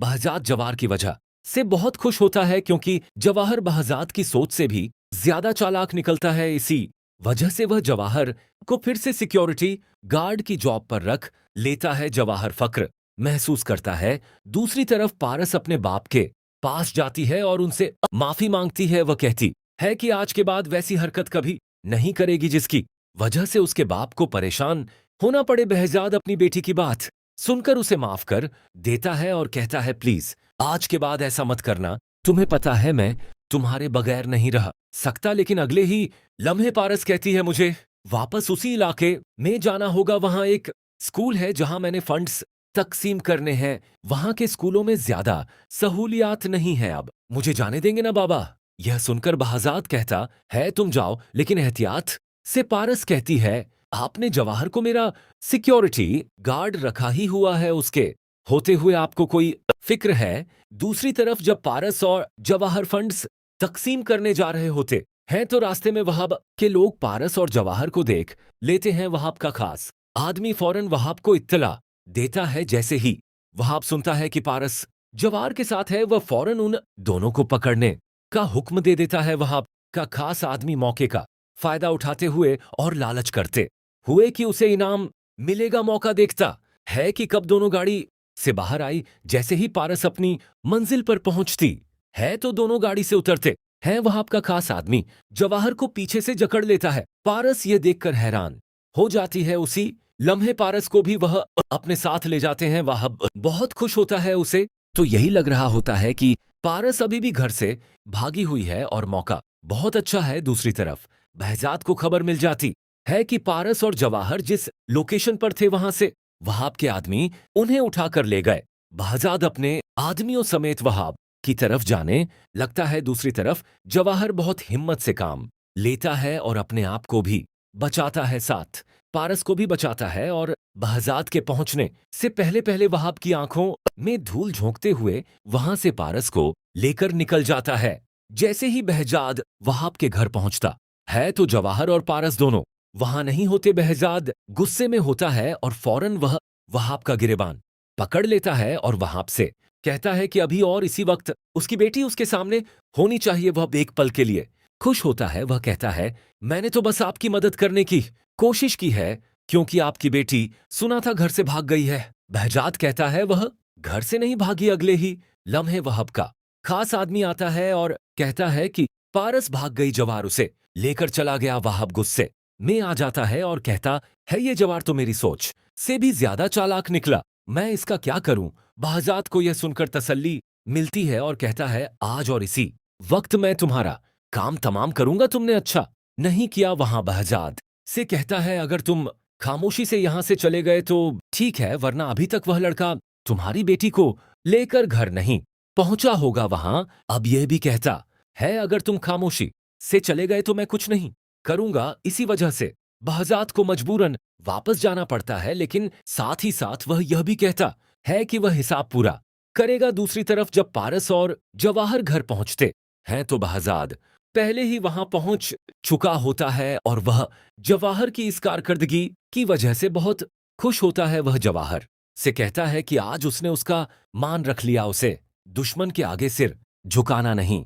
बहजाद जवाहर की वजह से बहुत खुश होता है क्योंकि जवाहर बहजाद की सोच से भी ज्यादा चालाक निकलता है। इसी वजह से वह जवाहर को फिर से सिक्योरिटी गार्ड की जॉब पर रख लेता है। जवाहर फक्र महसूस करता है। दूसरी तरफ पारस अपने बाप के पास जाती है और उनसे माफी मांगती है। वह कहती है कि आज के बाद वैसी हरकत कभी नहीं करेगी जिसकी वजह से उसके बाप को परेशान होना पड़े। बहजाद अपनी बेटी की बात सुनकर उसे माफ कर देता है और कहता है प्लीज आज के बाद ऐसा मत करना। तुम्हें पता है मैं तुम्हारे बगैर नहीं रह सकता। लेकिन अगले ही लम्हे पारस कहती है मुझे वापस उसी इलाके में जाना होगा। वहां एक स्कूल है जहां मैंने फंड्स तकसीम करने हैं। वहां के स्कूलों में ज्यादा सहूलियात नहीं है। अब मुझे जाने देंगे ना बाबा? यह सुनकर बहजाद कहता है तुम जाओ लेकिन एहतियात से। पारस कहती है आपने जवाहर को मेरा सिक्योरिटी गार्ड रखा ही हुआ है, उसके होते हुए आपको कोई फिक्र है? दूसरी तरफ जब पारस और जवाहर फंड्स तकसीम करने जा रहे होते हैं तो रास्ते में वहाब के लोग पारस और जवाहर को देख लेते हैं। वहाब का खास आदमी फौरन वहाब को इत्तला देता है। जैसे ही वहाब सुनता है कि पारस जवाहर के साथ है वह फौरन उन दोनों को पकड़ने का हुक्म दे देता है। वहाब का खास आदमी मौके का फायदा उठाते हुए और लालच करते हुए कि उसे इनाम मिलेगा मौका देखता है कि कब दोनों गाड़ी से बाहर आई। जैसे ही पारस अपनी मंजिल पर पहुंचती है तो दोनों गाड़ी से उतरते हैं। वहाब का खास आदमी जवाहर को पीछे से जकड़ लेता है। पारस ये देखकर हैरान हो जाती है। उसी लम्हे पारस को भी वह अपने साथ ले जाते हैं। वह बहुत खुश होता है। उसे तो यही लग रहा होता है कि पारस अभी भी घर से भागी हुई है और मौका बहुत अच्छा है। दूसरी तरफ बहजाद को खबर मिल जाती है कि पारस और जवाहर जिस लोकेशन पर थे वहां से वहाब के आदमी उन्हें उठाकर ले गए। बहजाद अपने आदमियों समेत वहाब की तरफ जाने लगता है। दूसरी तरफ जवाहर बहुत हिम्मत से काम लेता है और अपने आप को भी बचाता है, साथ पारस को भी बचाता है। और बहजाद के पहुंचने से पहले पहले वहाब की आंखों में धूल झोंकते हुए वहां से पारस को लेकर निकल जाता है। जैसे ही बहजाद वहाब के घर पहुंचता है तो जवाहर और पारस दोनों वहां नहीं होते। बहजाद गुस्से में होता है और फौरन वह वहाब का गिरेबान पकड़ लेता है और वहाब से कहता है कि अभी और इसी वक्त उसकी बेटी उसके सामने होनी चाहिए। वह एक पल के लिए खुश होता है। वह कहता है मैंने तो बस आपकी मदद करने की कोशिश की है क्योंकि आपकी बेटी सुना था घर से भाग गई है। बहजाद कहता है वह घर से नहीं भागी। अगले ही लम्हे वहाब का खास आदमी आता है और कहता है कि पारस भाग गई, जवार उसे लेकर चला गया। वहाब गुस्से में आ जाता है और कहता है ये जवार तो मेरी सोच से भी ज्यादा चालाक निकला, मैं इसका क्या करूं? बहजाद को यह सुनकर तसल्ली मिलती है और कहता है आज और इसी वक्त मैं तुम्हारा काम तमाम करूंगा। तुमने अच्छा नहीं किया। वहां बहजाद से कहता है अगर तुम खामोशी से यहां से चले गए तो ठीक है, वरना अभी तक वह लड़का तुम्हारी बेटी को लेकर घर नहीं पहुंचा होगा। वहां अब यह भी कहता है अगर तुम खामोशी से चले गए तो मैं कुछ नहीं करूंगा। इसी वजह से बहजाद को मजबूरन वापस जाना पड़ता है, लेकिन साथ ही साथ वह यह भी कहता है कि वह हिसाब पूरा करेगा। दूसरी तरफ जब पारस और जवाहर घर पहुंचते हैं तो बहजाद पहले ही वहां पहुंच चुका होता है और वह जवाहर की इस कारकर्दगी की वजह से बहुत खुश होता है। वह जवाहर से कहता है कि आज उसने उसका मान रख लिया, उसे दुश्मन के आगे सिर झुकाना नहीं